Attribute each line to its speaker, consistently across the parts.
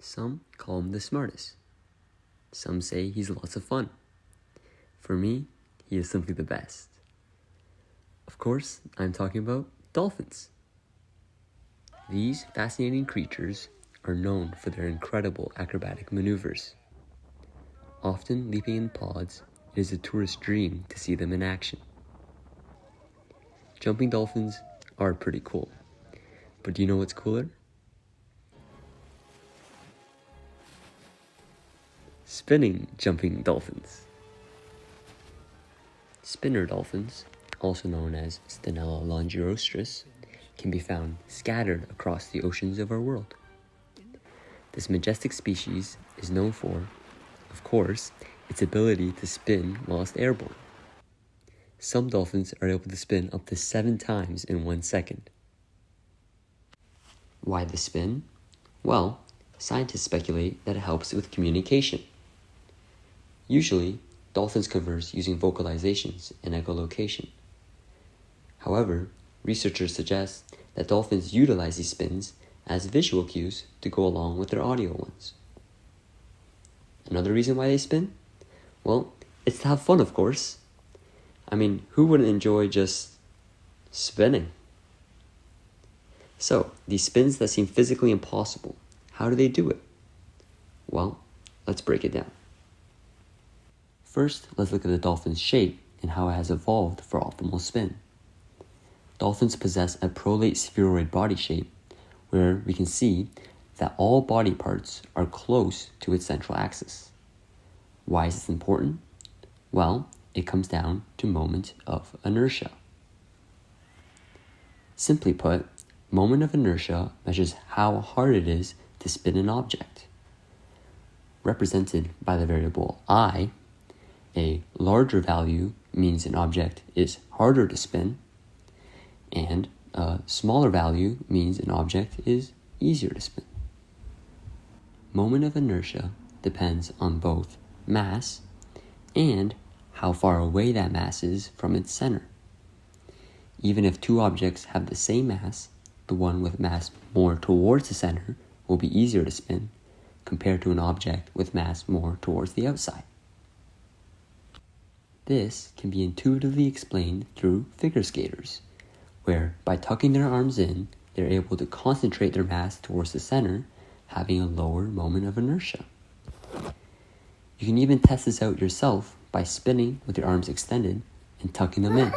Speaker 1: Some call him the smartest. Some say he's lots of fun. For me, he is simply the best. Of course, I'm talking about dolphins. These fascinating creatures are known for their incredible acrobatic maneuvers. Often leaping in pods, it is a tourist's dream to see them in action. Jumping dolphins are pretty cool. But do you know what's cooler? Spinning jumping dolphins. Spinner dolphins, also known as Stenella longirostris, can be found scattered across the oceans of our world. This majestic species is known for, of course, its ability to spin whilst airborne. Some dolphins are able to spin up to 7 times in 1 second. Why the spin? Well, scientists speculate that it helps with communication. Usually, dolphins converse using vocalizations and echolocation. However, researchers suggest that dolphins utilize these spins as visual cues to go along with their audio ones. Another reason why they spin? Well, it's to have fun, of course. I mean, who wouldn't enjoy just spinning? So, these spins that seem physically impossible, how do they do it? Well, let's break it down. First, let's look at the dolphin's shape and how it has evolved for optimal spin. Dolphins possess a prolate spheroid body shape where we can see that all body parts are close to its central axis. Why is this important? Well, it comes down to moment of inertia. Simply put, moment of inertia measures how hard it is to spin an object. Represented by the variable I, a larger value means an object is harder to spin, and a smaller value means an object is easier to spin. Moment of inertia depends on both mass and how far away that mass is from its center. Even if 2 objects have the same mass, the one with mass more towards the center will be easier to spin compared to an object with mass more towards the outside. This can be intuitively explained through figure skaters, where by tucking their arms in, they're able to concentrate their mass towards the center, having a lower moment of inertia. You can even test this out yourself by spinning with your arms extended and tucking them in.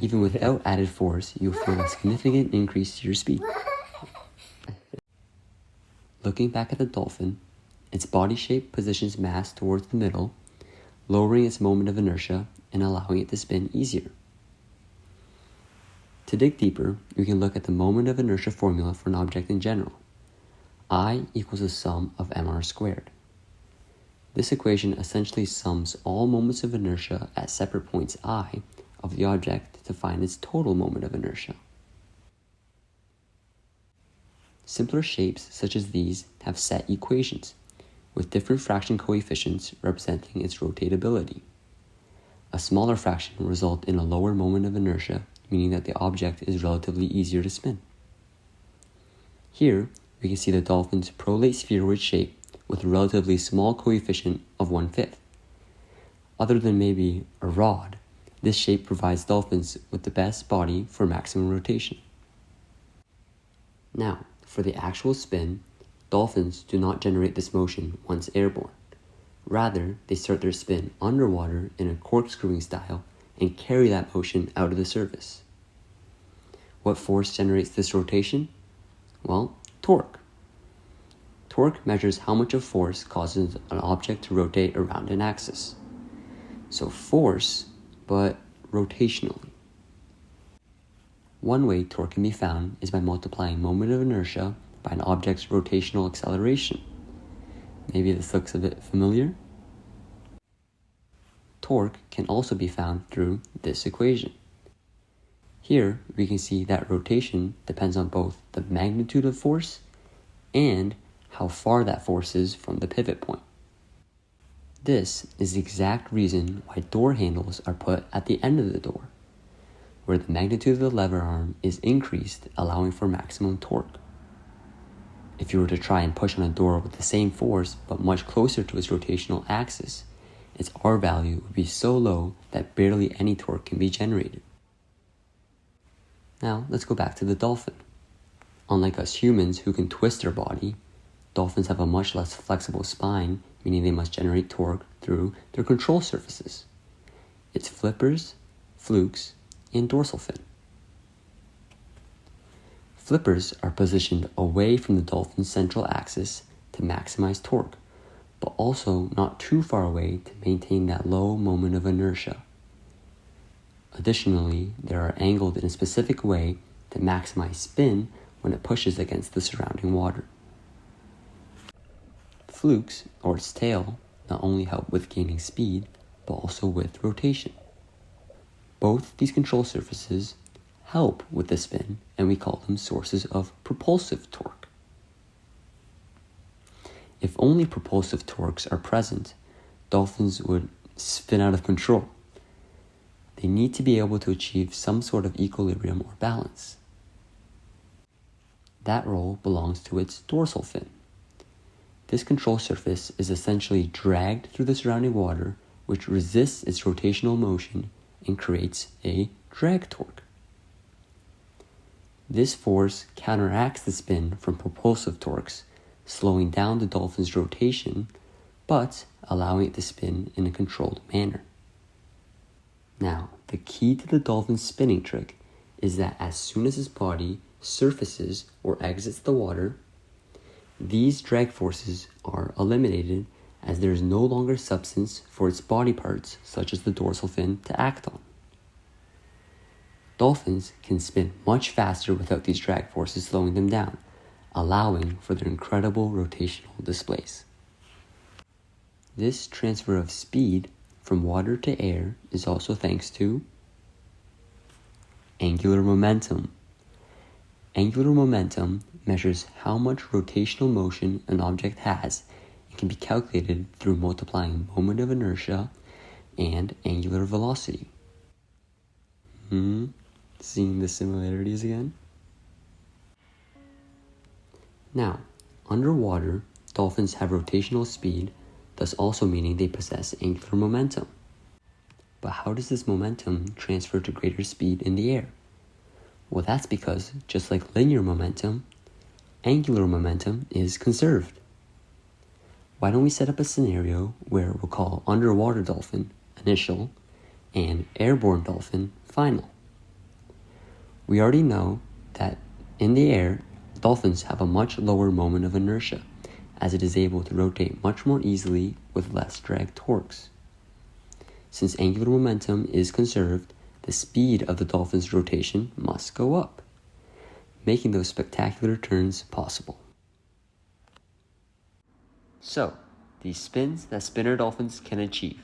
Speaker 1: Even without added force, you'll feel a significant increase to your speed. Looking back at the dolphin, its body shape positions mass towards the middle, lowering its moment of inertia and allowing it to spin easier. To dig deeper, we can look at the moment of inertia formula for an object in general. I equals the sum of mr squared. This equation essentially sums all moments of inertia at separate points I of the object to find its total moment of inertia. Simpler shapes such as these have set equations, with different fraction coefficients representing its rotatability. A smaller fraction will result in a lower moment of inertia, meaning that the object is relatively easier to spin. Here, we can see the dolphin's prolate spheroid shape with a relatively small coefficient of 1/5. Other than maybe a rod, this shape provides dolphins with the best body for maximum rotation. Now, for the actual spin, dolphins do not generate this motion once airborne. Rather, they start their spin underwater in a corkscrewing style and carry that motion out of the surface. What force generates this rotation? Well, torque. Torque measures how much of force causes an object to rotate around an axis. So force, but rotationally. One way torque can be found is by multiplying moment of inertia by an object's rotational acceleration. Maybe this looks a bit familiar? Torque can also be found through this equation. Here, we can see that rotation depends on both the magnitude of force and how far that force is from the pivot point. This is the exact reason why door handles are put at the end of the door, where the magnitude of the lever arm is increased, allowing for maximum torque. If you were to try and push on a door with the same force but much closer to its rotational axis, its R value would be so low that barely any torque can be generated. Now, let's go back to the dolphin. Unlike us humans who can twist their body, dolphins have a much less flexible spine, meaning they must generate torque through their control surfaces. Its flippers, flukes, and dorsal fin. Flippers are positioned away from the dolphin's central axis to maximize torque, but also not too far away to maintain that low moment of inertia. Additionally, they are angled in a specific way to maximize spin when it pushes against the surrounding water. Flukes, or its tail, not only help with gaining speed, but also with rotation. Both these control surfaces help with the spin, and we call them sources of propulsive torque. If only propulsive torques are present, dolphins would spin out of control. They need to be able to achieve some sort of equilibrium or balance. That role belongs to its dorsal fin. This control surface is essentially dragged through the surrounding water, which resists its rotational motion and creates a drag torque. This force counteracts the spin from propulsive torques, slowing down the dolphin's rotation, but allowing it to spin in a controlled manner. Now, the key to the dolphin's spinning trick is that as soon as its body surfaces or exits the water, these drag forces are eliminated as there is no longer substance for its body parts, such as the dorsal fin, to act on. Dolphins can spin much faster without these drag forces slowing them down, allowing for their incredible rotational displays. This transfer of speed from water to air is also thanks to angular momentum. Angular momentum measures how much rotational motion an object has and can be calculated through multiplying moment of inertia and angular velocity. Seeing the similarities again? Now, underwater, dolphins have rotational speed, thus also meaning they possess angular momentum. But how does this momentum transfer to greater speed in the air? Well, that's because, just like linear momentum, angular momentum is conserved. Why don't we set up a scenario where we'll call underwater dolphin initial and airborne dolphin final? We already know that in the air, dolphins have a much lower moment of inertia, as it is able to rotate much more easily with less drag torques. Since angular momentum is conserved, the speed of the dolphin's rotation must go up, making those spectacular turns possible. So, these spins that spinner dolphins can achieve,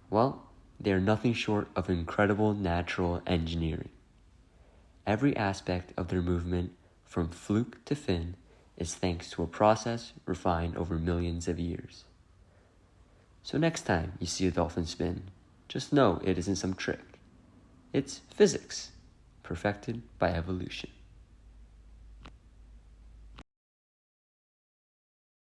Speaker 1: well, they are nothing short of incredible natural engineering. Every aspect of their movement, from fluke to fin, is thanks to a process refined over millions of years. So next time you see a dolphin spin, just know it isn't some trick. It's physics, perfected by evolution.